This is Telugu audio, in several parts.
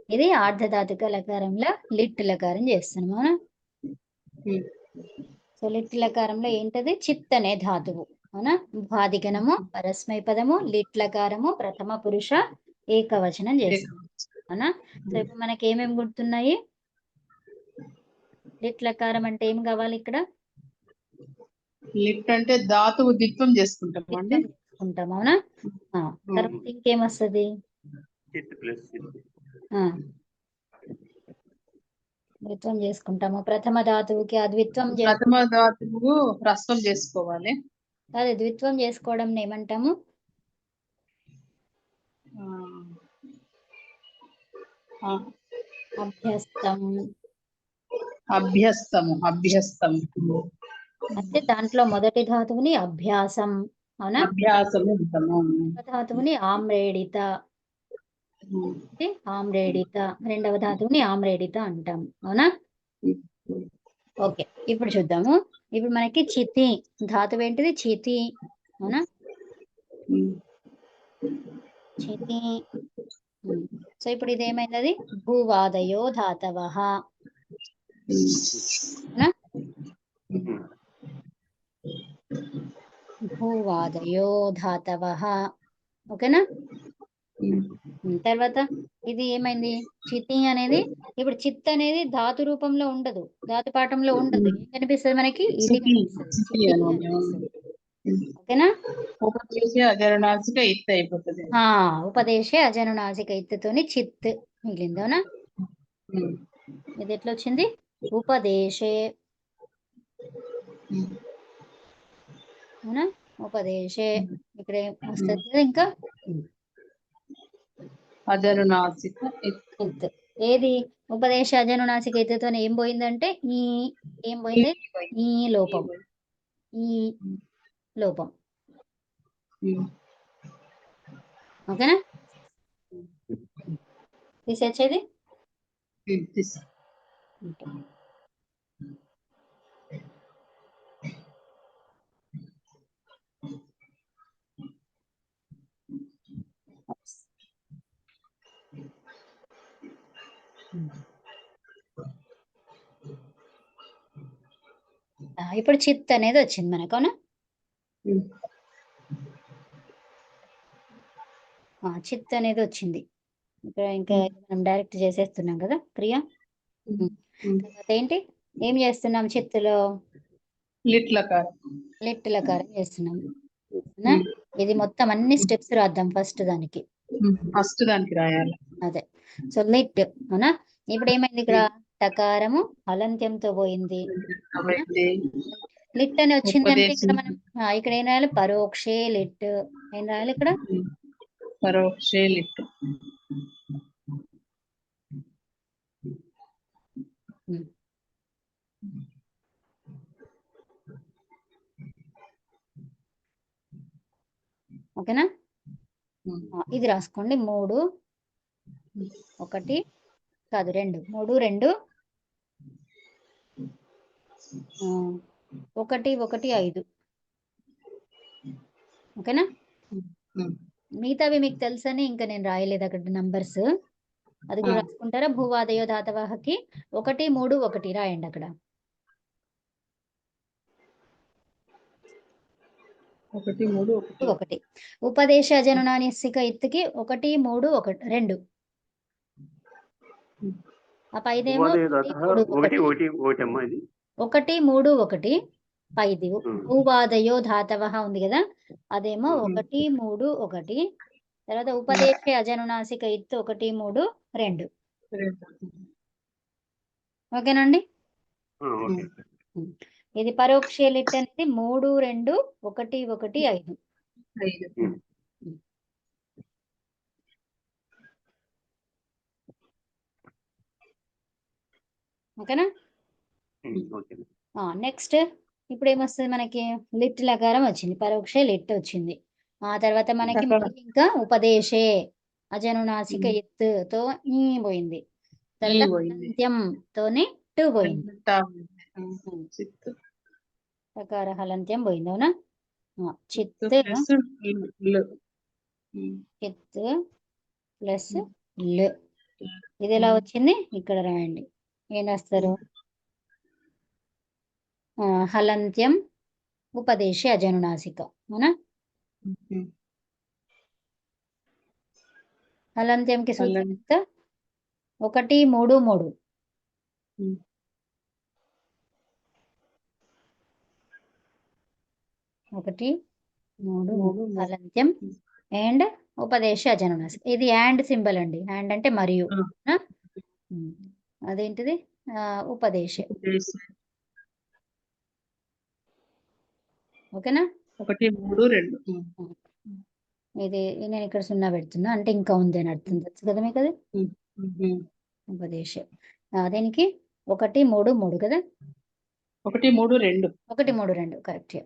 ఇది ఆర్ధధాతుక లకారంలో లిట్ లకారం చేస్తున్నాం అవునా. సో లిట్ లకారంలో ఏంటది చిత్ అనే ధాతువు అవునా. భాదిగణము పరస్మై పదము లిట్ లకారము ప్రథమ పురుష ఏకవచనం చేస్తున్నాం అవునా. సో ఇప్పుడు మనకి ఏమేమి గుర్తున్నాయి? లిట్ లకారం అంటే ఏం కావాలి ఇక్కడ? లిట్ అంటే ధాతువు ద్విత్వం చేసుకుంటాం అండి. చేసుకుంటాం అవునా. తర్వాత ఇంకేమొస్తుంది? ద్విత్వం చేసుకుంటాము. ప్రథమ ధాతువుకి అద్విత్వం ప్రథమ ధాతువు హ్రస్వం చేసుకోవాలి. అదే ద్విత్వం చేసుకోవడం ఏమంటాము? అభ్యస్తం. అభ్యస్తము అభ్యస్తం అంటే దాంట్లో మొదటి ధాతువుని అభ్యాసం అవునా. అభ్యాసము ధాతువుని ఆమ్రేడిత ఆమ్రేడిత, రెండవ ధాతువుని ఆమ్రేడిత అంటాం అవునా. ఓకే ఇప్పుడు చూద్దాము. ఇప్పుడు మనకి చితి ధాతువు ఏంటిది? చితి అవునా. చితి. సో ఇప్పుడు ఇది ఏమైంది? భూవాదయో ధాతవః అవునా. భూవాదయో ధాతవః ఓకేనా. తర్వాత ఇది ఏమైంది? చితి అనేది ఇప్పుడు చిత్ అనేది ధాతు రూపంలో ఉండదు, ధాతు పాఠంలో ఉండదు. ఏం కనిపిస్తుంది మనకి? ఇది కనిపిస్తుంది. ఓకేనా. ఉపదేశే అజనునాసిక ఇత్ అయిపోతుంది. ఉపదేశే అజనునాసిక ఇత్తతోని చిత్ మిగిలింది అవునా. ఇది ఎట్లా వచ్చింది? ఉపదేశే అవునా. ఉపదేశే ఇక్కడ వస్తుంది ఇంకా అజనునాసిక ఇత్. ఏది? ఉపదేశ అజనునాసిక ఇత్తతో ఏం పోయిందంటే ఏం పోయింది? ఈ లోపం. ఈ లోపం ఓకేనా. తీసేది ఇప్పుడు చిత్ అనేది వచ్చింది మనకు అవునా. చిత్ అనేది వచ్చింది. ఇక్కడ ఇంకా మనం డైరెక్ట్ చేసేస్తున్నాం కదా క్రియ. తర్వాత ఏంటి? ఏం చేస్తున్నాం చిత్తులో? లిట్ లకారం చేస్తున్నాం. ఇది మొత్తం అన్ని స్టెప్స్ రాద్దాం ఫస్ట్ దానికి రాయాలి. అదే. సో లిట్ అవునా. ఇప్పుడు ఏమైంది? ఇక్కడ టకారము హలంత్యంతో పోయింది. లిట్ అని వచ్చింది అంటే ఇక్కడ మనం ఇక్కడ ఏం రాయాలి? పరోక్షే లిట్. ఏం రాయాలి ఇక్కడ? పరోక్షే లిట్. ఓకేనా. ఇది రాసుకోండి. 3 1 కాదు 2 3 2 1 1 5 ఓకేనా. మిగతావి మీకు తెలుసని ఇంకా నేను రాయలేదు అక్కడ నంబర్స్. అది కూడా రాసుకుంటారా? భూవాదయో ధాతవహకి 1 3 1 రాయండి అక్కడ. 1 3 1 ఉపదేశ అజనునాసిక ఇత్తుకి 1 3 1 2. ఆ పైదేమో 1 3 1 పైది భూవాదయో ధాతవః ఉంది కదా, అదేమో 1 3 1. తర్వాత ఉపదేశే అజనునాసిక ఇత్తు 1 3 2. ఓకేనండి. ఇది పరోక్ష లిట్ అనేది 3 2 1 1 5. ఓకేనా. నెక్స్ట్ ఇప్పుడు ఏమొస్తుంది మనకి? లిట్ లకారం వచ్చింది, పరోక్ష లిట్ వచ్చింది. ఆ తర్వాత మనకి ఇంకా ఉపదేశే అజనునాసిక ఎత్తుతో ఈ పోయింది. తర్వాత హలంత్యంతోనే టు పోయింది. లకార హలంత్యం పోయింది అవునా. చిత్ చిత్ ప్లస్ ల్ ఇది ఎలా వచ్చింది ఇక్కడ రాయండి. ఏం రాస్తారు? హలంత్యం ఉపదేశే అజనునాసిక. అవునా? హలంత్యంకి సూత్రం ఎంత? 1 3 3. 1 3 హలంత్యం అండ్ ఉపదేశ అజనునాసిక. ఇది యాండ్ సింబల్ అండి. యాండ్ అంటే మరియు. అదేంటిది? ఉపదేశ. ఓకేనా? 1 3 2. ఇది నేను ఇక్కడ 0 పెడుతున్నా అంటే ఇంకా ఉంది అని అర్థం. తెలుసు కదా మీకు అది? ఉపదేశ. దేనికి? 1 3 3 కదా? 1 3 2. 1 3 2 కరెక్ట్.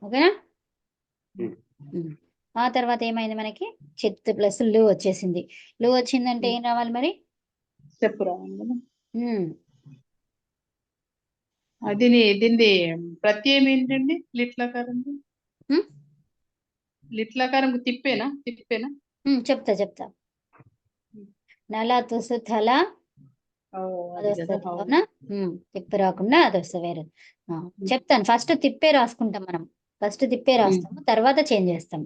ఓకేనా? ఆ తర్వాత ఏమైంది మనకి? చిత్ ప్లస్ లు వచ్చేసింది. లు వచ్చిందంటే ఏం రావాలి మరి? స్టెప్ రావాలి. అది దీన్ని ప్రత్యయం ఏంటండి? లిట్లకారం. లిట్లకారం తిప్పేనా? చెప్తా. నల తుసు థల అది వస్తుంది. అవునా? తిప్పి రాకుండా అది వస్తుంది వేరే. చెప్తాను. ఫస్ట్ తిప్పే రాసుకుంటాం మనం. ఫస్ట్ తిప్పే రాస్తాము, తర్వాత చేంజ్ చేస్తాం.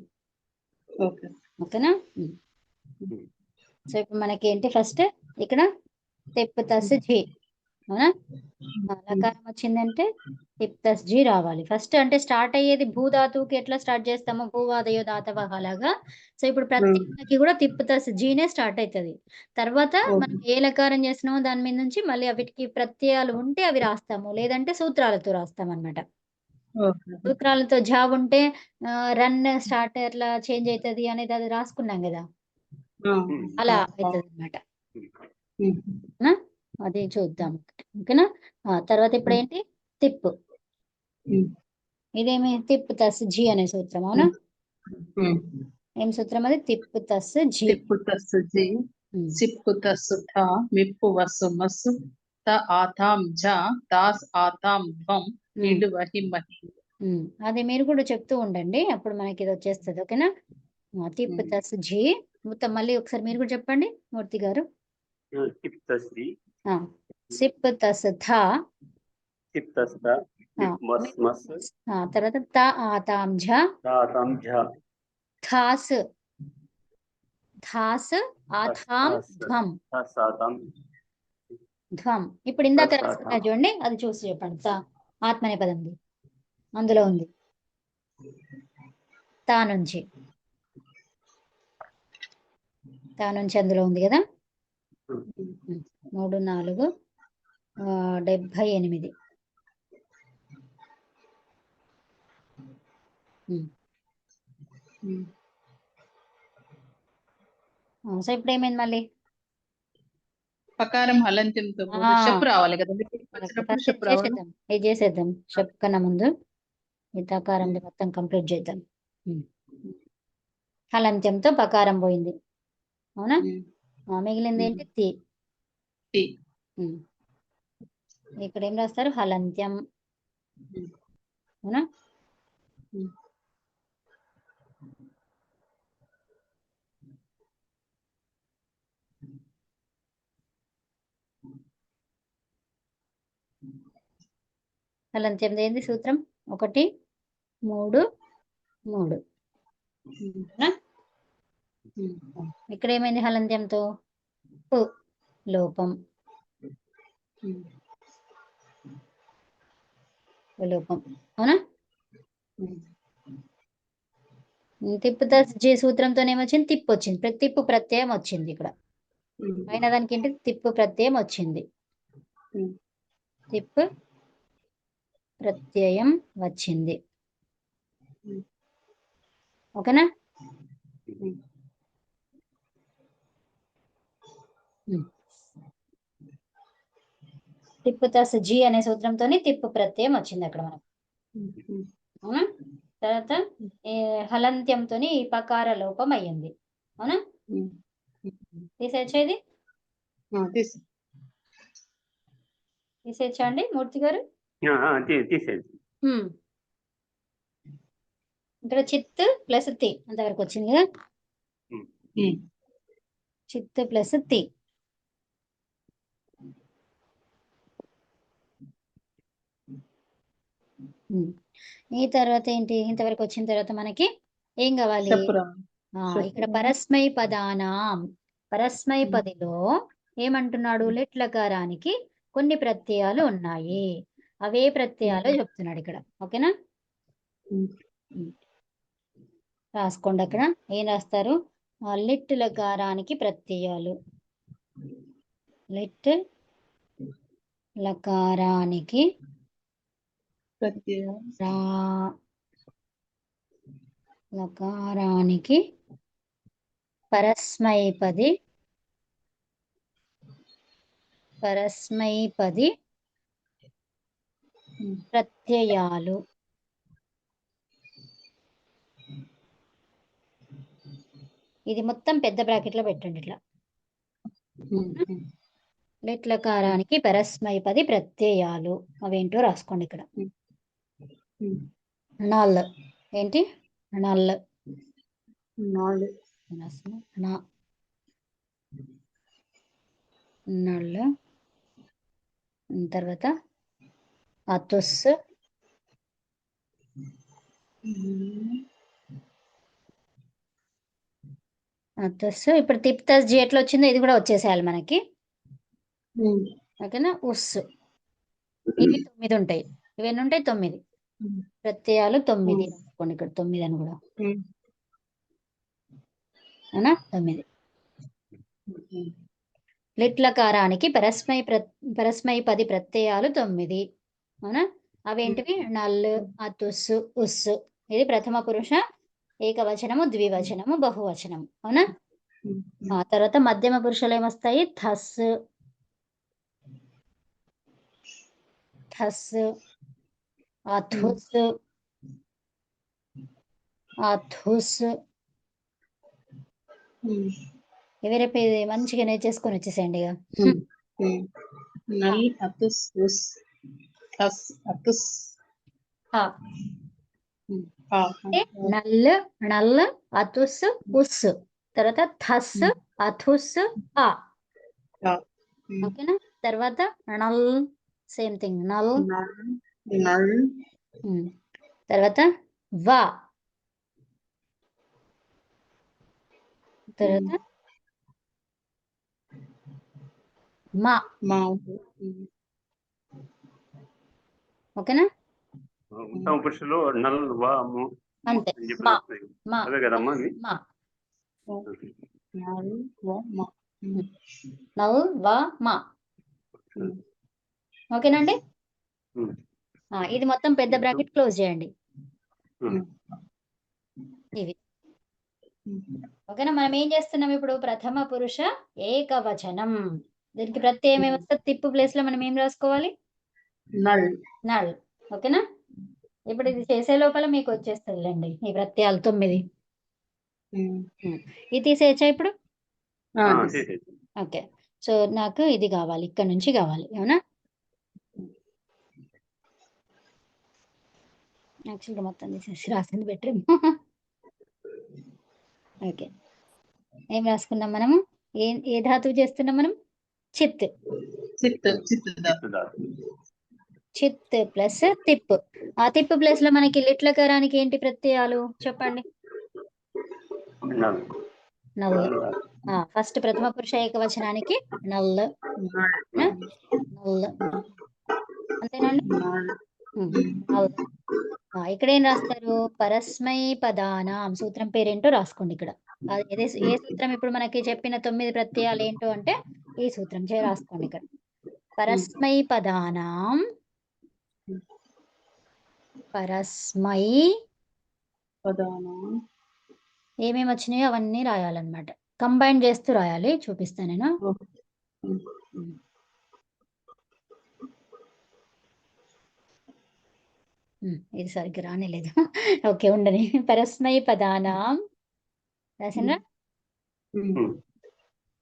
ఓకేనా? సో ఇప్పుడు మనకి ఏంటి? ఫస్ట్ ఇక్కడ తిప్పు తస్ జీ. అవునా? లకారం వచ్చిందంటే తిప్ తస్ జీ రావాలి ఫస్ట్. అంటే స్టార్ట్ అయ్యేది భూధాతువుకి ఎట్లా స్టార్ట్ చేస్తామో భూవాదయో దాతవ అలాగా. సో ఇప్పుడు ప్రత్యేకకి కూడా తిప్పు తస్ జీనే స్టార్ట్ అవుతుంది. తర్వాత మనం ఏ లకారం చేసినామో దాని మీద నుంచి మళ్ళీ వీటికి ప్రత్యయాలు ఉంటే అవి రాస్తాము, లేదంటే సూత్రాలతో రాస్తాం అన్నమాట. సూత్రాలతో జాబ్ ఉంటే రన్ స్టార్ట్ ఎట్లా చేంజ్ అవుతుంది అనేది అది రాసుకున్నాం కదా, అలా అవుతుంది అన్నమాట. అది చూద్దాం. ఓకేనా? తర్వాత ఇప్పుడు ఏంటి? తిప్పు. ఇదేమి? తిప్పు తస్ జీ అనే సూత్రం. అవునా? ఏం సూత్రం అది? తిప్పు తస్ జీ. తిప్పు తస్ జీ, సిప్పు తస్ థ, మిప్పు వస్సు మస్సు, త ఆతాం జ, దాస్ ఆతాం ధ్వం, ఇడ్ వహి మహి. అది మీరు కూడా చెప్తూ ఉండండి, అప్పుడు మనకి ఇది వచ్చేస్తుంది. ఓకేనా? తిప్పు తస్ జీ మొత్తం మళ్ళీ ఒకసారి మీరు కూడా చెప్పండి మూర్తి గారు. సిప్ తస్ థ, తర్వాత త ఆతాం ఝ, థాస్ ఆథాం ధ్వం. ధ్వం. ఇప్పుడు ఇందాక రాసుకున్నా చూడండి, అది చూసి చెప్పండి. త ఆత్మనే పదం అందులో ఉంది. తా నుంచి అందులో ఉంది కదా. 3 4 78. సో ఇప్పుడు ఏమైంది మళ్ళీ? పకారం హలంత్యంతో చెప్పు రావాలి కదా. ఇది చేసేద్దాం. చెప్పు కన్నా ముందు ఈ తకారం మొత్తం కంప్లీట్ చేద్దాం. హలంత్యంతో పకారం పోయింది. అవునా? మిగిలింది ఏంటి? తి. ఇక్కడ ఏం రాస్తారు? హలంత్యం. అవునా? హలంత్యం ఏంది సూత్రం? 1 3 3. ఇక్కడ ఏమైంది? హలంత్యంతో లోపం. అవునా? తిప్పు తస్ జీ సూత్రంతో ఏమొచ్చింది? తిప్పు వచ్చింది. తిప్పు ప్రత్యయం వచ్చింది. ఇక్కడ పైన దానికి ఏంటి? తిప్పు ప్రత్యయం వచ్చింది. తిప్పు ప్రత్యయం వచ్చింది. ఓకేనా? తిప్పు తస్ జీ అనే సూత్రంతో తిప్పు ప్రత్యయం వచ్చింది అక్కడ మనకు. అవునా? తర్వాత హలంత్యంతో పకార లోపం అయ్యింది. అవునా? తీసేచ్చేది తీసేచ్చా అండి మూర్తి గారు? ఇక్కడ చిత్ ప్లస్ తి అంతవరకు వచ్చింది కదా. చిత్ ప్లస్ తి. ఈ తర్వాత ఏంటి, ఇంతవరకు వచ్చిన తర్వాత మనకి ఏం కావాలి? ఇక్కడ పరస్మై పదానాం, పరస్మై పదిలో ఏమంటున్నాడు? లిట్ లకారానికి కొన్ని ప్రత్యయాలు ఉన్నాయి, అవే ప్రత్యయాలు చెప్తున్నాడు ఇక్కడ. ఓకేనా? రాసుకోండి. అక్కడ ఏం రాస్తారు? లిట్ లకారానికి ప్రత్యయాలు, లిట్ లకారానికి లకారానికి పరస్మైపది, పరస్మైపది ప్రత్యయాలు. ఇది మొత్తం పెద్ద బ్రాకెట్లో పెట్టండి ఇట్లా. లిట్ లకారానికి పరస్మైపది ప్రత్యయాలు అవేంటో రాసుకోండి ఇక్కడ. నల్ ఏంటి? Null, null. తర్వాత అతుస్, అతుస్. ఇప్పుడు తిప్తస్ జీ ఎట్లా వచ్చిందో ఇది కూడా వచ్చేసేయాలి మనకి. ఓకేనా? ఉస్. ఇవి 9 ఉంటాయి. ఇవన్నీ ఉంటాయి 9 ప్రత్యయాలు. 9 రాసుకోండి ఇక్కడ, 9 అని కూడా. అవునా? 9. లిట్ లకారానికి పరస్మైపది ప్రత్యయాలు 9. అవునా? అవేంటివి? నల్, అతుస్, ఉస్. ఇది ప్రథమ పురుష ఏకవచనము, ద్వివచనము, బహువచనము. అవునా? తర్వాత మధ్యమ పురుషులు ఏమొస్తాయి? థస్, థస్, అథుస్, అథుస్. ఇవి రేపు మంచిగా నేర్చేసుకొని వచ్చేసేయండి ఇక. నల్, అతుస్, ఉస్, థస్, అతుస్. నల్, నల్, అతుస్, ఉస్. తర్వాత థస్, అథుస్, ఆ. ఓకేనా? తర్వాత నల్, సేమ్ థింగ్, నల్. తర్వాత వా, తర్వాత మా. ఓకేనా? పురుషులు నల్, వా, అంతే. మా, మా, మా. నల్, వా, మా. ఓకేనండి? ఇది మొత్తం పెద్ద బ్రాకెట్ క్లోజ్ చేయండి. ఇవి. ఓకేనా? మనం ఏం చేస్తున్నాం ఇప్పుడు? ప్రథమ పురుష ఏకవచనం. దీనికి ప్రత్యయం ఏమొస్తుంది? తిప్పు ప్లేస్ లో మనం ఏం రాసుకోవాలి? నల్. నల్. ఓకేనా? ఇప్పుడు ఇది చేసే లోపల మీకు వచ్చేస్తుందిలేండి ఈ ప్రత్యయాలు 9. ఇది తీసేయచ్చా ఇప్పుడు? ఓకే. సో నాకు ఇది కావాలి, ఇక్కడ నుంచి కావాలి. అవునా? యాక్చువల్గా మొత్తం తీసేసి రాసింది బెటర్. ఓకే. ఏం రాసుకున్నాం మనము? ఏ ధాతువు చేస్తున్నాం మనం? చిత్. చిత్ ప్లస్ తిప్పు. ఆ తిప్పు ప్లేస్ లో మనకి లిట్ లకారానికి ఏంటి ప్రత్యయాలు చెప్పండి? నల్. ఫస్ట్ ప్రథమ పురుష ఏకవచనానికి నల్, నల్. అంతేనండి? నల్. ఇక్కడ ఏం రాస్తారు? పరస్మై పదానాం. సూత్రం పేరేంటో రాసుకోండి ఇక్కడ. ఏ సూత్రం? ఇప్పుడు మనకి చెప్పిన 9 ప్రత్యయాలు ఏంటో అంటే ఈ సూత్రం రాసుకోండి ఇక్కడ. పరస్మై పదానాం, పరస్మై పదానాం ఏమేమి వచ్చినాయో అవన్నీ రాయాలన్నమాట. కంబైన్ చేస్తూ రాయాలి. చూపిస్తాను నేను. ఇది సరిగ్గా రానేలేదు. ఓకే, ఉండని. పరస్మై పదానాం రాసిన.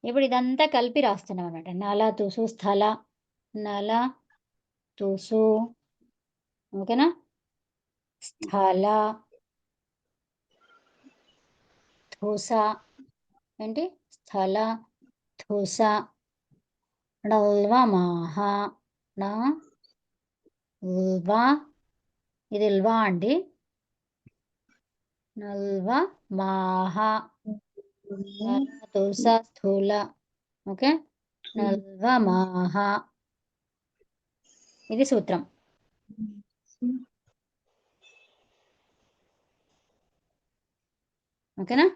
ఇప్పుడు ఇదంతా కలిపి రాస్తున్నాం అన్నమాట. నల, తుసు, స్థల, నల, తుసు. ఓకేనా? స్థల, తుస, ఏంటి స్థల థుస ణల్వమాహ నా ల్వా ఇది ల్వా అండి నల్వమాహ థుస స్థూల ఓకే నల్వమాహ ఇది సూత్రం. ఓకేనా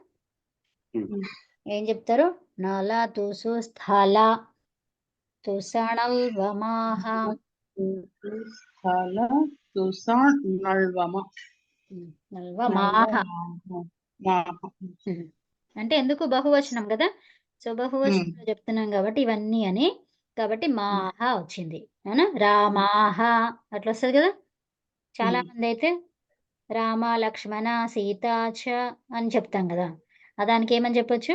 ఏం చెప్తారు నల తుసు స్థల తుసణల్వమాహ స్థల తుస నల్వమ నల్వమాహ అంటే ఎందుకు బహువచనం కదా, సో బహువచనంలో చెప్తున్నాం కాబట్టి ఇవన్నీ అని, కాబట్టి మాహ వచ్చింది అవునా. రామాహ అట్లా వస్తుంది కదా. చాలా మంది అయితే రామ లక్ష్మణ సీత చ అని చెప్తాం కదా, దానికి ఏమని చెప్పొచ్చు,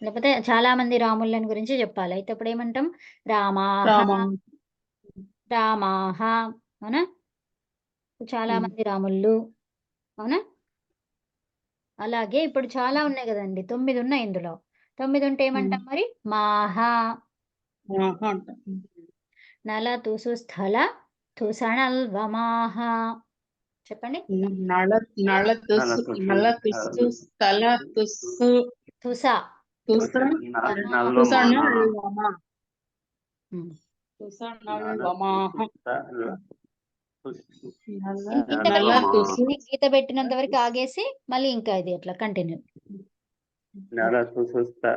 లేకపోతే చాలా మంది రాములని గురించి చెప్పాలి, అయితే ఇప్పుడు ఏమంటాం రామాహ రామాహ అవునా. చాలా మంది రాముళ్ళు అవునా. అలాగే ఇప్పుడు చాలా ఉన్నాయి కదండి, 9 ఉన్నాయి ఇందులో. 9 ఉంటే ఏమంటాం మరి మాహ. నల తుసు స్థల తుసణల్వమాహ చెప్పండి. తుస గీత పెట్టినంత వరకు ఆగేసి మళ్ళీ ఇంకా ఇది అట్లా కంటిన్యూ. నల తుసు స్థల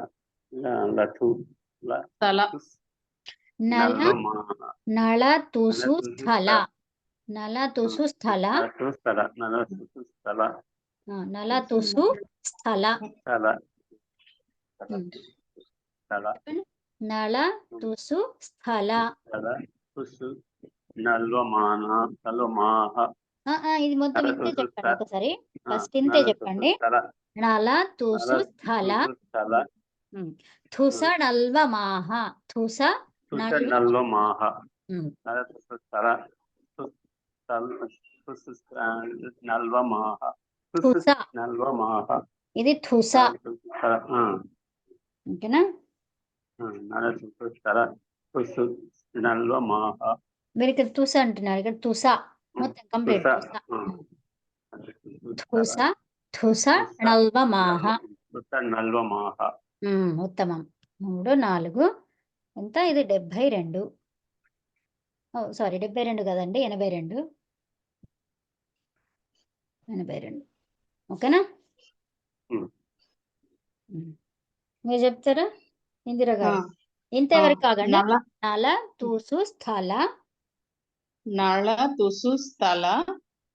నల తుసు స్థల నల తుసు స్థల నల తుసు స్థల ఇది మొత్తం ఇంతే చెప్పండి ఒకసారి, ఫస్ట్ ఇంతే చెప్పండి. నల తుసు స్థల థుస నల్వమాహ థుస నల్వమాహ ఇది థుస ఓకేనా. మీరు ఇక్కడ తుస అంటున్నారు, ఇక్కడ తుస మొత్తం కంప్లీట్ తుస థుస నల్వమాహ ఉత్తమం. 3 4 ఎంత ఇది 72, సారీ 72 కదండి 82 ఓకేనా. మీరు చెప్తారా ఇందిరా గారు, ఇంతవరకు కాకండి. నల తుసు స్థల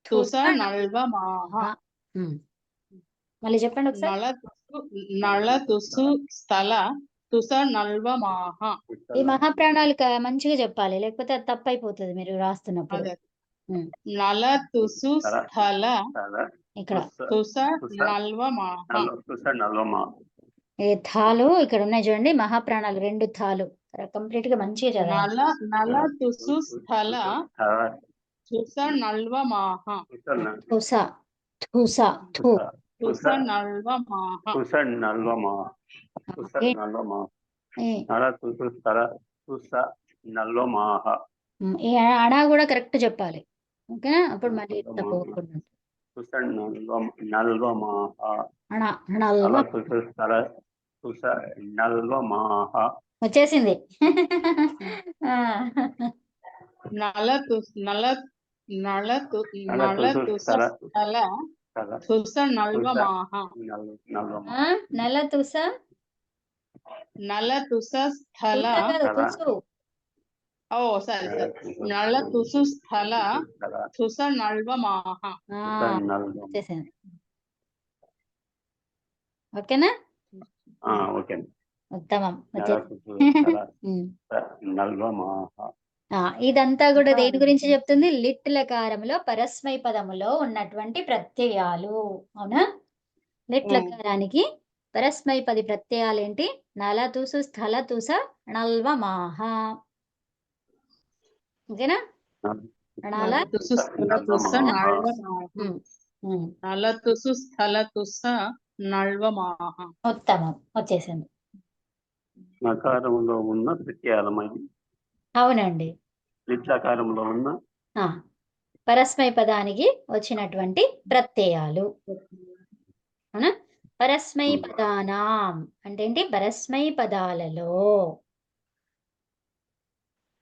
తుస నల్వమాహ మళ్ళీ చెప్పండి ఒకసారి. నల తుసు స్థల తుస నల్వమాహ. ఈ మహాప్రాణాలు మంచిగా చెప్పాలి, లేకపోతే అది తప్పైపోతుంది మీరు రాస్తున్నప్పుడు. నల తుసు స్థల ఇక్కడ తుస నల్వమాహ. ఏ థాలు ఇక్కడ ఉన్నాయి చూడండి, మహాప్రాణాలు 2 థాలు కంప్లీట్ గా మంచిగా చదవాలి. నల తుసు స్థల తుస నల్వమాహ తుస తుస థు తుస నల్వమాహ ఈ అడా కూడా కరెక్ట్ చెప్పాలి ఓకేనా. అప్పుడు మళ్ళీ తప్పకుండా వచ్చేసింది. నల తుస నల్వమాహ నల తుస స్థల సరే నల తుసు స్థల తుస నల్వమాహ. వచ్చేసింది ఓకేనా. ఉత్తమం. ఇదంతా కూడా దేని గురించి చెప్తుంది, లిట్ లకారంలో పరస్మై పదములో ఉన్నటువంటి ప్రత్యయాలు అవునా. లిట్ లకారానికి పరస్మైపది ప్రత్యయాలు ఏంటి, నల తుసు స్థల తుస నల్వమాహ ఓకేనా. నల తుసు స్థల తుస నల్వమాహ. ఉత్తమం, వచ్చేసింది. నకారంలో ఉన్న ప్రత్యయాలమై అవునండి. లిట్లాకారంలో ఉన్న పరస్మై పదానికి వచ్చినటువంటి ప్రత్యయాలు. అవునా? పరస్మై పదానాం అంటే ఏంటి? పరస్మై పదాలలో.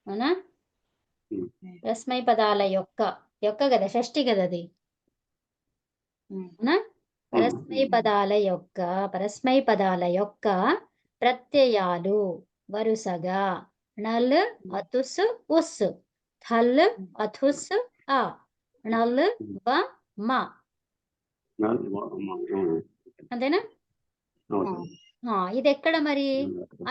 అవునా? పరస్మై పదాల యొక్క యొక్క కదా, షష్ఠి కదా అది. అవునా? పరస్మై పదాల యొక్క ప్రత్యయాలు వరుసగా నల్ అతుస్ ఉస్, థల్ అథుస్ ఆ, నల్ వ మ. అంతేనా? ఇది ఎక్కడ మరి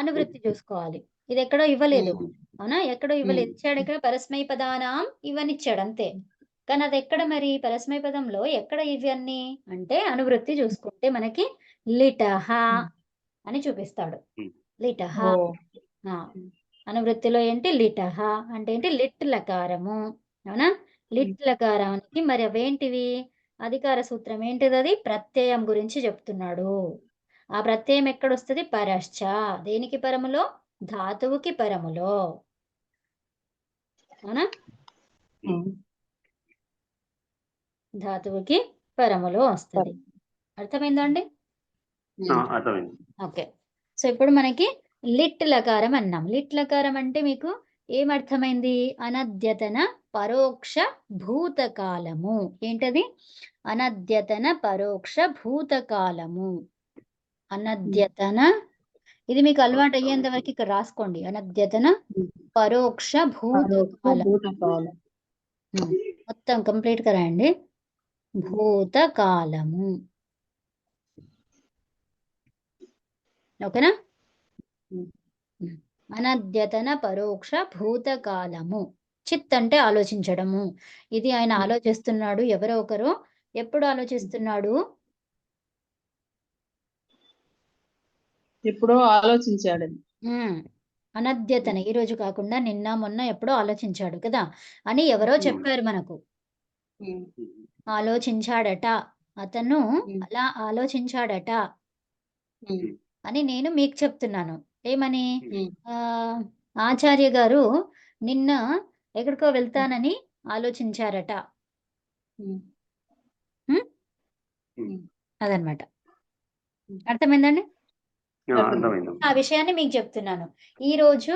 అనువృత్తి చూసుకోవాలి. ఇది ఎక్కడో ఇవ్వలేదు. అవునా? ఎక్కడో ఇవ్వలేదు. ఇచ్చాడు ఇక్కడ పరస్మై పదానాం ఇవన్నీ ఇచ్చాడు అంతే. కానీ అది ఎక్కడ మరి పరస్మై పదంలో ఎక్కడ ఇవన్నీ అంటే అనువృత్తి చూసుకుంటే మనకి లిటహ అని చూపిస్తాడు. లిటహ. అనువృత్తిలో ఏంటి? లిటహ అంటే ఏంటి? లిట్ లకారము. అవునా? లిట్ లకారానికి మరి అవేంటివి? అధికార సూత్రం ఏంటిది? అది ప్రత్యయం గురించి చెప్తున్నాడు. ఆ ప్రత్యయం ఎక్కడొస్తుంది? పరశ్చ. దేనికి పరములో? ధాతువుకి పరములో. అవునా? ధాతువుకి పరములో వస్తుంది. అర్థమైందా అండి? ఓకే. సో ఇప్పుడు మనకి లిట్ లకారం అన్నాం. లిట్ లకారం అంటే మీకు ఏమర్థమైంది? అనద్యతన పరోక్ష భూతకాలము. ఏంటది? అనద్యతన పరోక్ష భూతకాలము. అనద్యతన, ఇది మీకు అలవాటు అయ్యేంత వరకు ఇక్కడ రాసుకోండి. అనద్యతన పరోక్ష భూతకాలం. మొత్తం కంప్లీట్ గా రాయండి. భూతకాలము. ఓకేనా? అనద్యతన పరోక్ష భూతకాలము. చిత్ అంటే ఆలోచించడము. ఇది ఆయన ఆలోచిస్తున్నాడు. ఎవరో ఒకరు ఎప్పుడు ఆలోచిస్తున్నాడు? ఎప్పుడో ఆలోచించాడు. అనద్యతన, ఈ రోజు కాకుండా నిన్న మొన్న ఎప్పుడో ఆలోచించాడు కదా అని ఎవరో చెప్పారు మనకు. ఆలోచించాడట, అతను అలా ఆలోచించాడట అని నేను మీకు చెప్తున్నాను. ఏమని? ఆచార్య గారు నిన్న ఎక్కడికో వెళ్తానని ఆలోచించారట. అదనమాట. అర్థమైందండి? ఆ విషయాన్ని మీకు చెప్తున్నాను. ఈ రోజు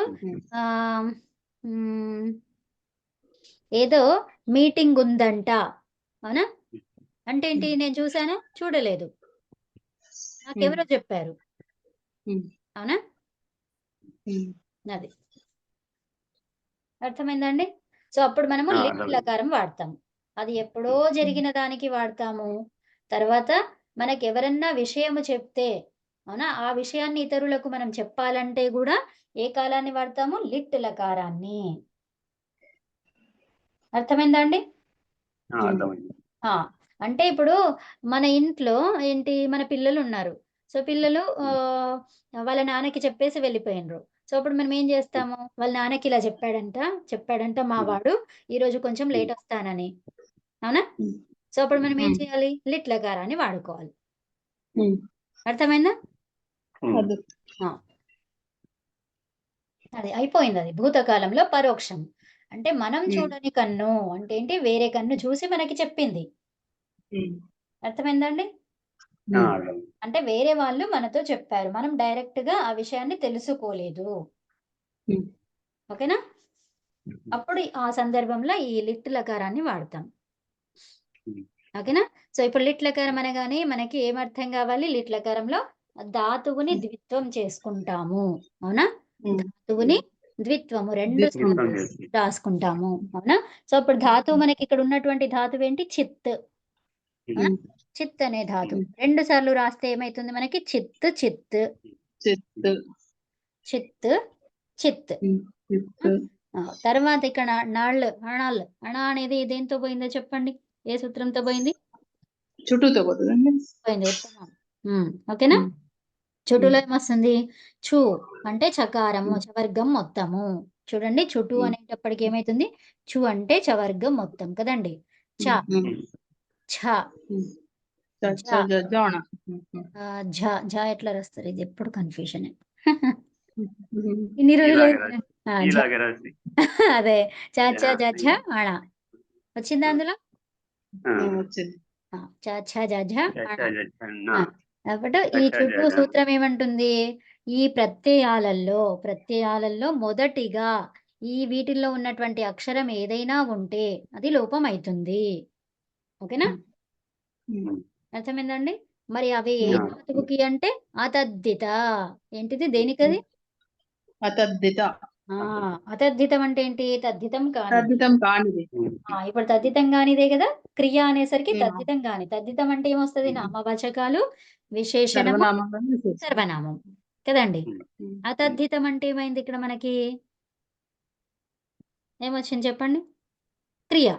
ఏదో మీటింగ్ ఉందంట. అవునా? అంటే ఏంటి? నేను చూసాను, చూడలేదు, నాకెవరో చెప్పారు. అవునా? అది అర్థమైందండి? సో అప్పుడు మనము లిట్ లకారం వాడతాము. అది ఎప్పుడో జరిగిన దానికి వాడతాము. తర్వాత మనకి ఎవరన్నా విషయము చెప్తే, అవునా, ఆ విషయాన్ని ఇతరులకు మనం చెప్పాలంటే కూడా ఏ కాలాన్ని వాడతాము? లిట్ లకారాన్ని. అర్థమైందా అండి? అంటే ఇప్పుడు మన ఇంట్లో ఏంటి, మన పిల్లలు ఉన్నారు. సో పిల్లలు వాళ్ళ నాన్నకి చెప్పేసి వెళ్ళిపోయినరు. సో అప్పుడు మనం ఏం చేస్తాము? వాళ్ళ నాన్నకి ఇలా చెప్పాడంట మా వాడు ఈరోజు కొంచెం లేట్ వస్తానని. అవునా? సో అప్పుడు మనం ఏం చేయాలి? లిట్ లకారాన్ని వాడుకోవాలి. అర్థమైందా? అది అయిపోయింది. అది భూతకాలంలో పరోక్షం. అంటే మనం చూడని కన్ను అంటే ఏంటి? వేరే కన్ను చూసి మనకి చెప్పింది. అర్థమైందండి? అంటే వేరే వాళ్ళు మనతో చెప్పారు, మనం డైరెక్ట్ గా ఆ విషయాన్ని తెలుసుకోలేదు. ఓకేనా? అప్పుడు ఆ సందర్భంలో ఈ లిట్ లకారాన్ని వాడతాం. ఓకేనా? సో ఇప్పుడు లిట్ లకారం అనగానే మనకి ఏమర్థం కావాలి? లిట్ లకారంలో ధాతువుని ద్విత్వం చేసుకుంటాము. అవునా? ధాతువుని ద్విత్వము రెండు రాసుకుంటాము. అవునా? సో ఇప్పుడు ధాతువు మనకి ఇక్కడ ఉన్నటువంటి ధాతువు ఏంటి? చిత్. చిత్ అనే ధాతు 2 సార్లు రాస్తే ఏమైతుంది మనకి? చిత్ చిత్ చిత్ చిత్. తర్వాత ఇక్కడ నాళ్ళు అణాల్, అణ అనేది దేంతో పోయిందో చెప్పండి? ఏ సూత్రంతో పోయింది? చుట్టూతో పోయింది. ఉత్తమం. ఓకేనా? చుట్టులో ఏమొస్తుంది? చు అంటే చకారము, చవర్గం మొత్తము. చూడండి, చుటు అనేటప్పటికి ఏమైతుంది? చు అంటే చవర్గం మొత్తం కదండి. చ ఛ జాణ. ఝ ఎట్లా రాస్తారు? ఇది ఎప్పుడు కన్ఫ్యూజన్. ఇన్ని రోజులు ఇలాగే రాసి అదే చ జ అణ వచ్చిందా అందులో? వచ్చింది. చ జ చ కాబట్టి ఈ చుట్టూ సూత్రం ఏమంటుంది? ఈ ప్రత్యయాలలో మొదటిగా ఈ వీటిల్లో ఉన్నటువంటి అక్షరం ఏదైనా ఉంటే అది లోపం అవుతుంది. ఓకేనా? అర్థమైందండి? మరి అవి ఏ ధాతువుకి అంటే అతద్ధిత. ఏంటిది? దేనికది? అతద్ధిత. అతద్ధితం అంటే ఏంటి? తద్ధితం కానిది. తద్ధితం కానిది. ఇప్పుడు తద్ధితం కానిదే కదా క్రియ అనేసరికి తద్ధితం కాని. తద్ధితం అంటే ఏమొస్తుంది? నామవాచకాలు, విశేషణము, సర్వనామం కదండి. అతద్ధితం అంటే ఏమైంది ఇక్కడ మనకి? ఏమొచ్చింది చెప్పండి? క్రియ.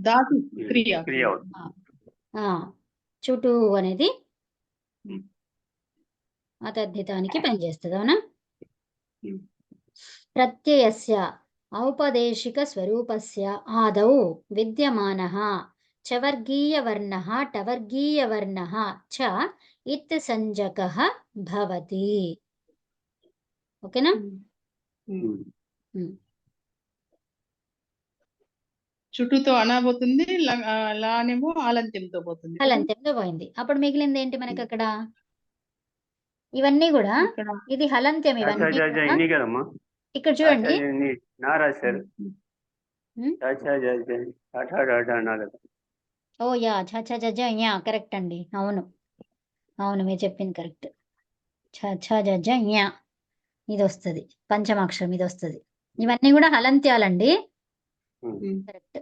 ధాతు క్రియ. చుటూ అనేది అతద్ధితానికి పనిచేస్తుంది. అవునా? ప్రత్యయస్య ఔపదేశిక స్వరూపస్య ఆదౌ విద్యమానః చవర్గీయవర్ణః టవర్గీయవర్ణః చ ఇత్ సంజకః భవతి. ఓకేనా? చుట్టూతో అనబోతుంది, లానేమో ఆలంత్యంతో పోతుంది. హలంత్యంతో పోయింది. అప్పుడు మిగిలింది ఏంటి మనకి అక్కడ? ఇవన్నీ కూడా ఇది హలంత్యం. ఇవన్నీ కదమ్మా ఇక్కడ చూడండి. నా రాశారు. ఓ యా ఛ జ యా కరెక్ట్ అండి. అవును అవును మీరు చెప్పింది కరెక్ట్. ఛ జ యా ఇది వస్తుంది. పంచమాక్షరం ఇది వస్తుంది. ఇవన్నీ కూడా హలంత్యాలండి. కరెక్ట్.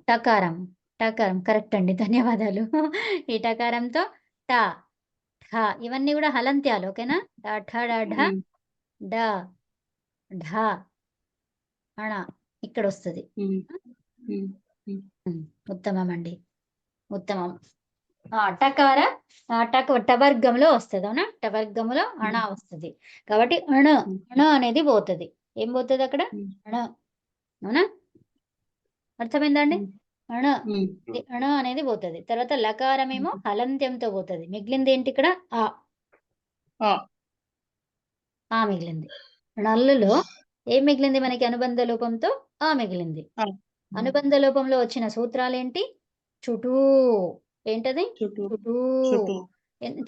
టకారం టకారం కరెక్ట్ అండి. ధన్యవాదాలు. ఈ టకారంతో ట ఠ ఇవన్నీ కూడా హలంత్యాలు. ఓకేనా? ఠ ఢ డ ఢ అణ ఇక్కడ వస్తుంది. ఉత్తమం అండి, ఉత్తమం. టకార టవర్గంలో వస్తుంది. అవునా? టవర్గంలో అణ వస్తుంది. కాబట్టి అణ అనేది పోతుంది. ఏం పోతుంది అక్కడ? అణ. అవునా? అర్థమైందండి? అణ అనేది పోతుంది. తర్వాత లకారం ఏమో హలంత్యంతో పోతుంది. మిగిలింది ఏంటి ఇక్కడ? ఆ మిగిలింది. నల్లులో ఏం మిగిలింది మనకి? అనుబంధ లోపంతో ఆ మిగిలింది. అనుబంధ లోపంలో వచ్చిన సూత్రాలు ఏంటి? చుటూ. ఏంటది?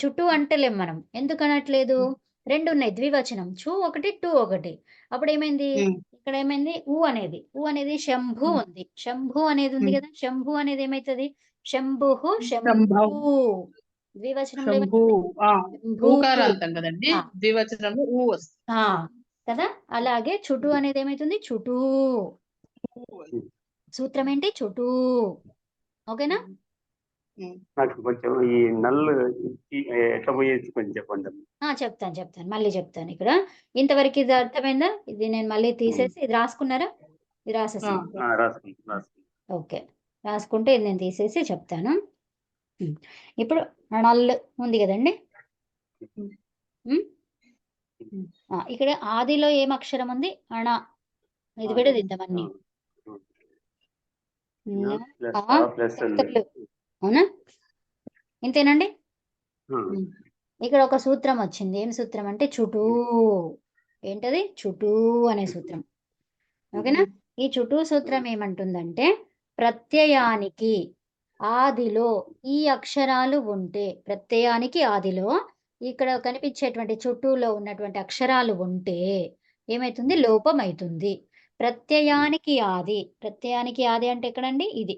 చుట్టూ అంటలేం మనం. ఎందుకు అనట్లేదు? రెండు ఉన్నాయి, ద్వివచనం. చూ ఒకటి, టూ ఒకటి. అప్పుడు ఏమైంది? ఇక్కడ ఏమైంది? ఊ అనేది శంభు ఉంది. శంభు అనేది ఉంది కదా. శంభు అనేది ఏమైతుంది? శంభు శంభు. ద్వివచనంలో ద్వివచనంలో ఊ వస్తుంది కదా. అలాగే చుటూ అనేది ఏమైతుంది? చుటూ. సూత్రం ఏంటి? చుటూ. ఓకేనా? నాకు కొంచెం ఈ నల్లు ఎట్లా పోయేసి కొంచెం చెప్పండి. చెప్తాను మళ్ళీ చెప్తాను. ఇక్కడ ఇంతవరకు ఇది అర్థమైందా? ఇది నేను మళ్ళీ తీసేసి ఇది రాసుకున్నారా? ఇది రాసేసి ఓకే. రాసుకుంటే ఇది నేను తీసేసి చెప్తాను. ఇప్పుడు నల్లు ఉంది కదండి. ఇక్కడ ఆదిలో ఏం అక్షరం ఉంది? అణ. ఇది విడదిద్దాం అన్ని. అవునా? ఇంతేనండి. ఇక్కడ ఒక సూత్రం వచ్చింది. ఏం సూత్రం అంటే చుటూ. ఏంటది? చుటూ అనే సూత్రం. ఓకేనా? ఈ చుటూ సూత్రం ఏమంటుందంటే ప్రత్యయానికి ఆదిలో ఈ అక్షరాలు ఉంటే, ప్రత్యయానికి ఆదిలో ఇక్కడ కనిపించేటువంటి చుట్టూలో ఉన్నటువంటి అక్షరాలు ఉంటే ఏమైతుంది? లోపం అవుతుంది. ప్రత్యయానికి ఆది అంటే ఎక్కడండి? ఇది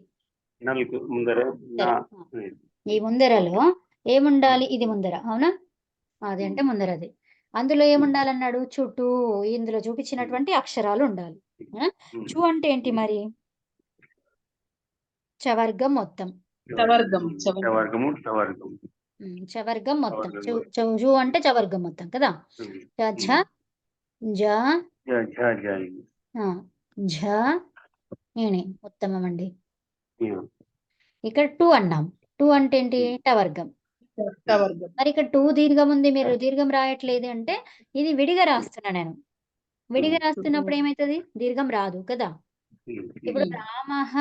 ఈ ముందరలో ఏముండాలి? ఇది ముందర. అవునా? అది అంటే ముందరది. అందులో ఏముండాలన్నాడు? చుట్టూ. ఇందులో చూపించినటువంటి అక్షరాలు ఉండాలి. చు అంటే ఏంటి మరి? చవర్గం మొత్తం. చవర్గం మొత్తం. చు అంటే చవర్గం మొత్తం కదా. ఝ ఉత్తమం అండి. ఇక్కడ టూ అన్నాం. టూ అంటే ఏంటి? టవర్గం. మరి ఇక్కడ టూ దీర్ఘం ఉంది, మీరు దీర్ఘం రాయట్లేదు అంటే ఇది విడిగా రాస్తున్నా నేను. విడిగా రాస్తున్నప్పుడు ఏమైతుంది? దీర్ఘం రాదు కదా. ఇప్పుడు రామః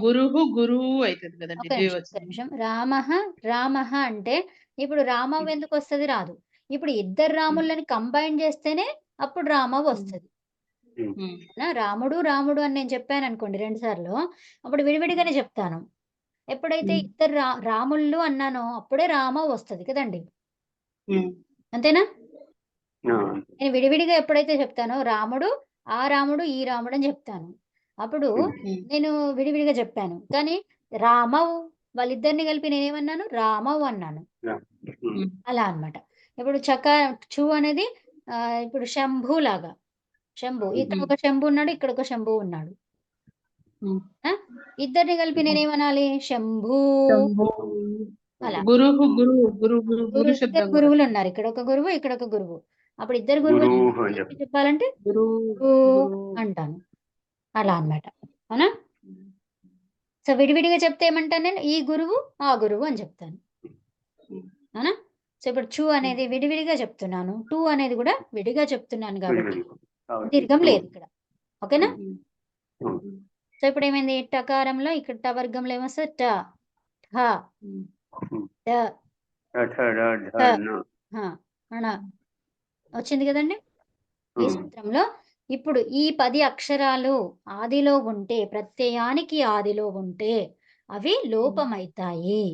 గురువు గురువు అవుతుంది కదండి ఒక నిమిషం, ఒక ద్వివచనం. నిమిషం. రామః రామః అంటే ఇప్పుడు రామవ్ ఎందుకు వస్తది? రాదు. ఇప్పుడు ఇద్దరు రాములని కంబైన్ చేస్తేనే అప్పుడు రామవ్ వస్తది. రాముడు రాముడు అని నేను చెప్పాను అనుకోండి 2 సార్లు, అప్పుడు విడివిడిగానే చెప్తాను. ఎప్పుడైతే ఇద్దరు రాముళ్ళు అన్నానో అప్పుడే రామవ్ వస్తది కదండి. అంతేనా? నేను విడివిడిగా ఎప్పుడైతే చెప్తానో రాముడు, ఆ రాముడు, ఈ రాముడు అని చెప్తాను. అప్పుడు నేను విడివిడిగా చెప్పాను. కానీ రామవ్ వాళ్ళిద్దరిని కలిపి నేనేమన్నాను? రామవ్ అన్నాను. అలా అన్నమాట. ఇప్పుడు చు అనేది ఇప్పుడు శంభు లాగా. శంభు. ఇక్కడ ఒక శంభు ఉన్నాడు, ఇక్కడ ఒక శంభు ఉన్నాడు. ఇద్దరిని కలిపి నేనేమనాలి? శంభూ. అలా. గురువు గురువు గురువు గురు శబ్దం కూడా. గురువులు ఉన్నారు. ఇక్కడ ఒక గురువు, ఇక్కడ ఒక గురువు. అప్పుడు ఇద్దరు గురువులు చెప్పాలంటే గురువు అంటాను. అలా అన్నమాట. అవునా? సో విడివిడిగా చెప్తే ఏమంటాను నేను? ఈ గురువు, ఆ గురువు అని చెప్తాను. అవునా? సో ఇప్పుడు చు అనేది విడివిడిగా చెప్తున్నాను. టు అనేది కూడా విడిగా చెప్తున్నాను కాబట్టి దీర్ఘం లేదు ఇక్కడ. ఓకేనా? సో ఇప్పుడు ఏమైంది? టకారంలో ఇక్కడ ట వర్గంలో ఏమొస్తుంది? ట, ఠ, డ, అణ వచ్చింది కదండి. ఈ సూత్రంలో ఇప్పుడు ఈ 10 అక్షరాలు ఆదిలో ఉంటే, ప్రత్యయానికి ఆదిలో ఉంటే అవి లోపమైతాయి.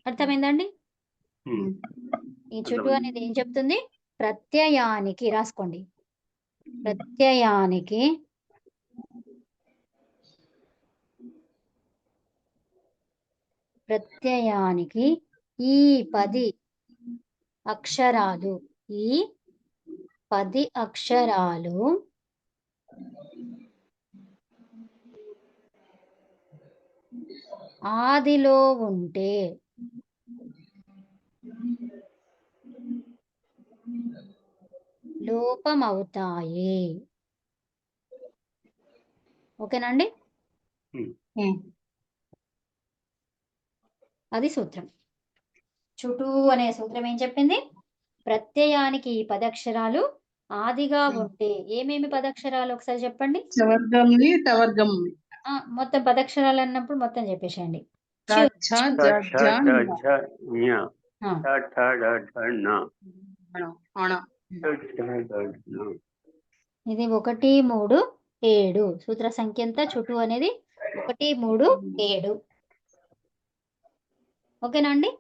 అర్థమైందండి? ఈ చుట్టూ అనేది ఏం చెప్తుంది? ప్రత్యయానికి రాసుకోండి. ప్రత్యయానికి ఈ 10 అక్షరాలు, ఈ 10 అక్షరాలు ఆదిలో ఉంటే లోపమవుతాయి. ఓకేనండి? అది సూత్రం. చుటూ అనే సూత్రం ఏం చెప్పింది? ప్రత్యయానికి ఈ 10 అక్షరాలు ఆదిగా ఉంటే ఏమేమి 10 అక్షరాలు ఒకసారి చెప్పండి. మొత్తం 10 అక్షరాలు అన్నప్పుడు మొత్తం చెప్పేసేయండి. ఇది 1, 3, 7 సూత్ర సంఖ్య ఎంత? చుటూ అనేది 1, 3, 7. ఓకేనా అండి?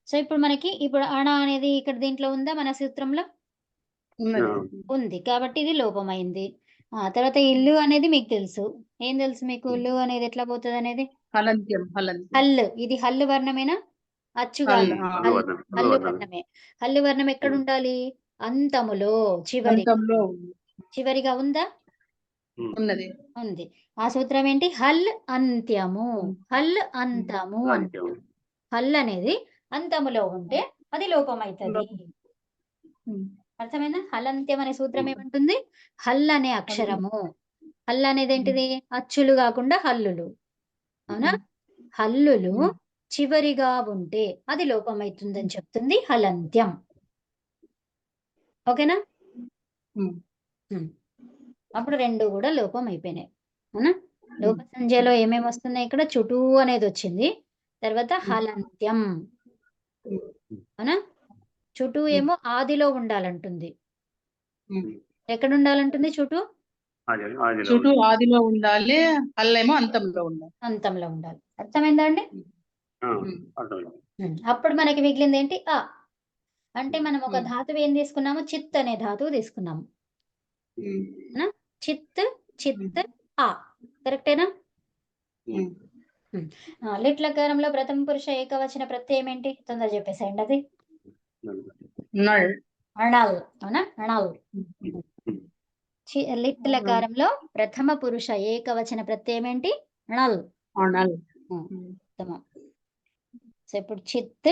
సో ఇప్పుడు మనకి ఇప్పుడు అణ అనేది ఇక్కడ దీంట్లో ఉందా మన సూత్రంలో? ఉంది. కాబట్టి ఇది లోపమైంది. తర్వాత ఇల్లు అనేది మీకు తెలుసు. ఏం తెలుసు మీకు? ఇల్లు అనేది ఎట్లా పోతుంది అనేది? హల్లు. ఇది హల్లు వర్ణమేనా? అచ్చు కాదు. హల్లు వర్ణమే. హల్లు వర్ణం ఎక్కడ ఉండాలి? అంతములో, చివరిగా ఉందా? ఉంది. ఆ సూత్రం ఏంటి? హల్ అంత్యము. హల్ అంతము. హల్ అనేది అంతములో ఉంటే అది లోపమైతది. అర్థమైందా? హలంత్యం అనే సూత్రం ఏమంటుంది? హల్ అనే అక్షరము, హల్ అనేది ఏంటిది? అచ్చులు కాకుండా హల్లులు. అవునా? హల్లులు చివరిగా ఉంటే అది లోపమైతుందని చెప్తుంది హలంత్యం. ఓకేనా? అప్పుడు 2 కూడా లోపం అయిపోయినాయి. అవునా? లోప సంఖ్యలో ఏమేమి వస్తున్నాయి? ఇక్కడ చుటూ అనేది వచ్చింది. తర్వాత హలంత్యం. అవునా? చుటూ ఏమో ఆదిలో ఉండాలంటుంది. ఎక్కడ ఉండాలంటుంది చుటూ? చుటూ ఆదిలో ఉండాలి, హల్లేమో అంతంలో ఉండాలి. అంతంలో ఉండాలి. అర్థమైందా అండి? అప్పుడు మనకి మిగిలింది ఏంటి? ఆ. అంటే మనం ఒక ధాతువు ఏం తీసుకున్నాము? చిత్ అనే ధాతువు తీసుకున్నాము. చిత్, చిత్, ఆ. కరెక్టేనా? లిట్లకారంలో ప్రథమ పురుష ఏకవచన ప్రత్యయం ఏంటి? తొందర చెప్పేసేయండి. అది అణల్. అవునా? అణల్. లిట్లకారంలో ప్రథమ పురుష ఏకవచన ప్రత్యయం ఏంటి? అణల్. సో ఇప్పుడు చిత్,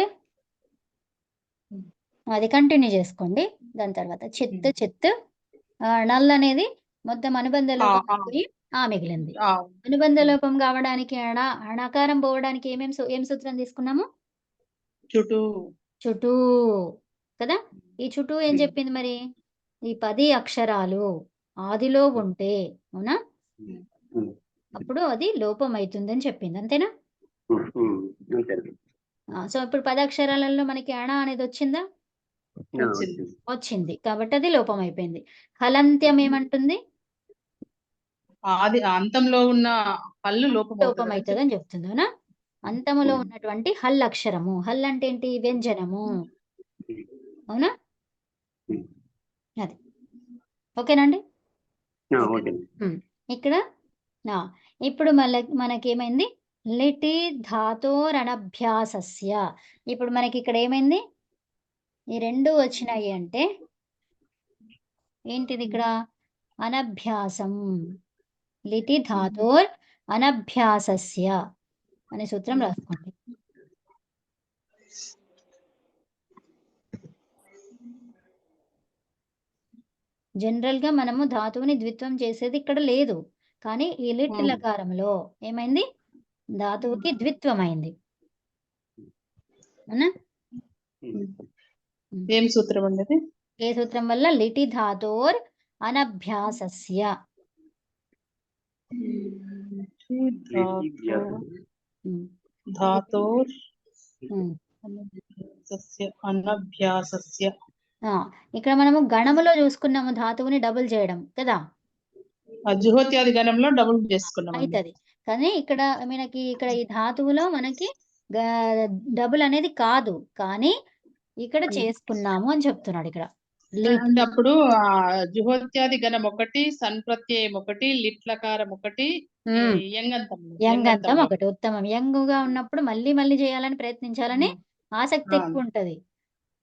అది కంటిన్యూ చేసుకోండి. దాని తర్వాత చిత్, చిత్, నల్ అనేది మొత్తం అనుబంధ లోపం పోయి ఆ మిగిలింది. అనుబంధ లోపం కావడానికి అణకారం పోవడానికి ఏం సూత్రం తీసుకున్నాము? చుటూ కదా. ఈ చుటూ ఏం చెప్పింది మరి? ఈ 10 అక్షరాలు ఆదిలో ఉంటే, అవునా, అప్పుడు అది లోపం అవుతుందని చెప్పింది, అంతేనా? అంతే. సో ఇప్పుడు 10 అక్షరాలలో మనకి అణ అనేది వచ్చిందా? వచ్చింది. వచ్చింది, కాబట్టి అది లోపం అయిపోయింది. హలంత్యం ఏమంటుంది? అది అంతంలో ఉన్న హల్లు లోపం లోపం అవుతుంది అని చెప్తుంది, అవునా? అంతములో ఉన్నటువంటి హల్ అక్షరము. హల్ అంటే ఏంటి? వ్యంజనము, అవునా? అది ఓకేనండి. ఓకే. ఇక్కడ ఇప్పుడు మనకేమైంది? లిటి ధాతోరనభ్యాసస్య. ఇప్పుడు మనకి ఇక్కడ ఏమైంది? ఈ రెండు వచ్చినాయి అంటే ఏంటిది ఇక్కడ? అనభ్యాసం. లిటి ధాతోర్ అనభ్యాసస్య అనే సూత్రం రాసుకోండి. జనరల్ గా మనము ధాతువుని ద్విత్వం చేసేది ఇక్కడ లేదు, కానీ ఈ లిట్ లకారంలో ఏమైంది? ధాతువుకి ద్విత్వం అయింది, అవునా? ఏం సూత్రం అండి? ఏ సూత్రం వల్ల? లిటి ధాతోర్ అనభ్యాసస్య. ధాతోర్ అనభ్యాసస్య. ఇక్కడ మనము గణములో చూసుకున్నాము ధాతువుని డబుల్ చేయడం కదా, జుహోత్యాది గణంలో డబుల్ చేసుకున్నాం అవుతుంది. కానీ ఇక్కడ మనకి ఇక్కడ ఈ ధాతువులో మనకి డబుల్ అనేది కాదు, కానీ ఇక్కడ చేసుకున్నాము అని చెప్తున్నాడు ఇక్కడ. అంటే అప్పుడు జుహోత్యాది గణం ఒకటి, సన్ప్రత్యయం ఒకటి, లిట్లకారం ఒకటి, యంగంతం ఒకటి. ఉత్తమం. యంగుగా ఉన్నప్పుడు మళ్ళీ మళ్ళీ చేయాలని ప్రయత్నించాలని ఆసక్తి ఎక్కువ ఉంటది,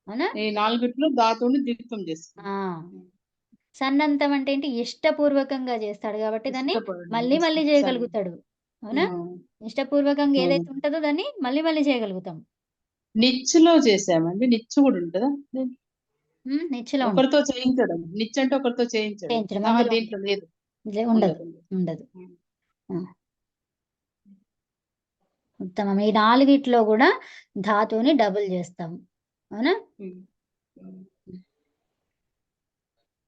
అవునా? ఈ నాలుగిట్లో ధాతువుని ద్విత్వం చేస్తాం. సన్నంతం అంటే ఏంటి? ఇష్టపూర్వకంగా చేస్తాడు కాబట్టి దాన్ని మళ్ళీ మళ్ళీ చేయగలుగుతాడు, అవునా? ఇష్టపూర్వకంగా ఏదైతే ఉంటుందో దాన్ని మళ్ళీ మళ్ళీ చేయగలుగుతాం. నిచ్చులో చేసామండి. నిచ్చు కూడా ఉంటుందా? నిచ్చులో ఒకరితో చేయించడం. నిచ్చు అంటే ఒకరితో చేయించడం. దీంట్లో లేదు, ఉండదు. ఉత్తమం. ఈ నాలుగిట్లో కూడా ధాతువుని డబుల్ చేస్తాం, అవునా?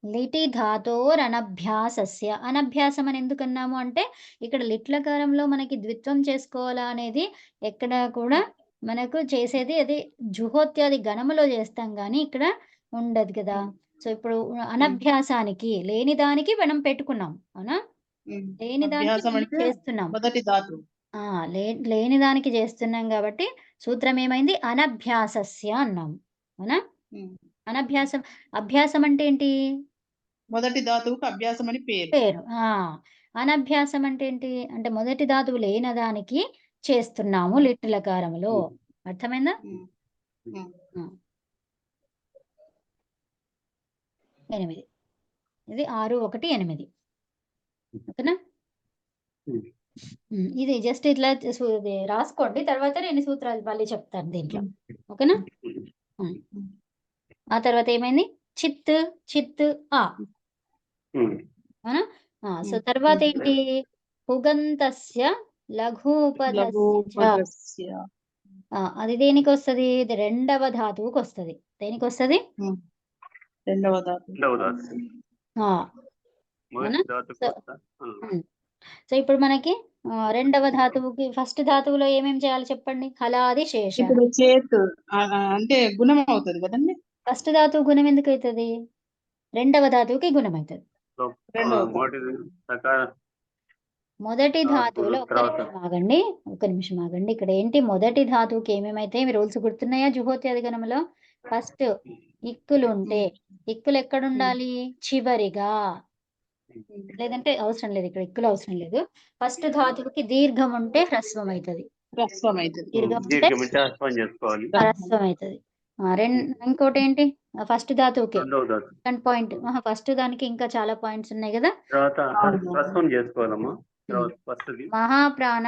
లిటి ధాతోర్ అనభ్యాసస్య. అనభ్యాసం అని ఎందుకన్నాము అంటే ఇక్కడ లిట్లకారంలో మనకి ద్విత్వం చేసుకోవాలా అనేది ఎక్కడ కూడా మనకు చేసేది అది జుహోత్యాది గణములో చేస్తాం కానీ ఇక్కడ ఉండదు కదా. సో ఇప్పుడు అనభ్యాసానికి లేని దానికి మనం పెట్టుకున్నాం, అవునా? లేని దానికి చేస్తున్నాం, మొదటి ధాతువు. లేని దానికి చేస్తున్నాం కాబట్టి సూత్రం ఏమైంది? అనభ్యాసస్య అన్నాం, అవునా? అనభ్యాసం. అభ్యాసం అంటే ఏంటి? మొదటి ధాతువుకు అభ్యాసం అని పేరు. అనభ్యాసం అంటే ఏంటి? అంటే మొదటి ధాతువు లేని దానికి చేస్తున్నాము లిట్ లకారములో. అర్థమైందా? 8. ఇది 6, 1, 8. ఓకేనా? ఇది జస్ట్ ఇట్లా రాసుకోండి, తర్వాత నేను సూత్రాలు మళ్ళీ చెప్తాను దీంట్లో, ఓకేనా? ఆ తర్వాత ఏమైంది? చిత్ చిత్ ఆ, సో తర్వాత ఏంటి? పుగంతస్య లఘూపధస్య. అది దేనికి వస్తుంది? ఇది రెండవ ధాతువుకి వస్తుంది. దేనికి వస్తుంది? రెండవ ధాతువు. సో ఇప్పుడు మనకి రెండవ ధాతువుకి ఫస్ట్ ధాతువులో ఏమేమి చేయాలి చెప్పండి? హలాది శేష. ఇప్పుడు చేతు అంటే గుణం అవుతుంది కదండి. ఫస్ట్ ధాతువు గుణం ఎందుకు అవుతుంది? రెండవ ధాతువుకి గుణం అవుతుంది. మొదటి ధాతువులో ఒక్క నిమిషం ఆగండి. ఇక్కడ ఏంటి? మొదటి ధాతువుకి ఏమేమైతే రూల్స్ గుర్తున్నాయా? జుహోత్యాది గణంలో ఫస్ట్ ఇక్కులు ఉంటే ఇక్కులు ఎక్కడ ఉండాలి? చివరిగా, లేదంటే అవసరం లేదు, ఇక్కడ ఇక్కులు అవసరం లేదు. ఫస్ట్ ధాతువుకి దీర్ఘం ఉంటే హ్రస్వం అవుతుంది. హ్రస్వం అవుతుంది. ఇంకోటి ఏంటి? ఫస్ట్ ధాతువుకి సెకండ్ పాయింట్. ఫస్ట్ దానికి ఇంకా చాలా పాయింట్స్ ఉన్నాయి కదా. మహాప్రాణ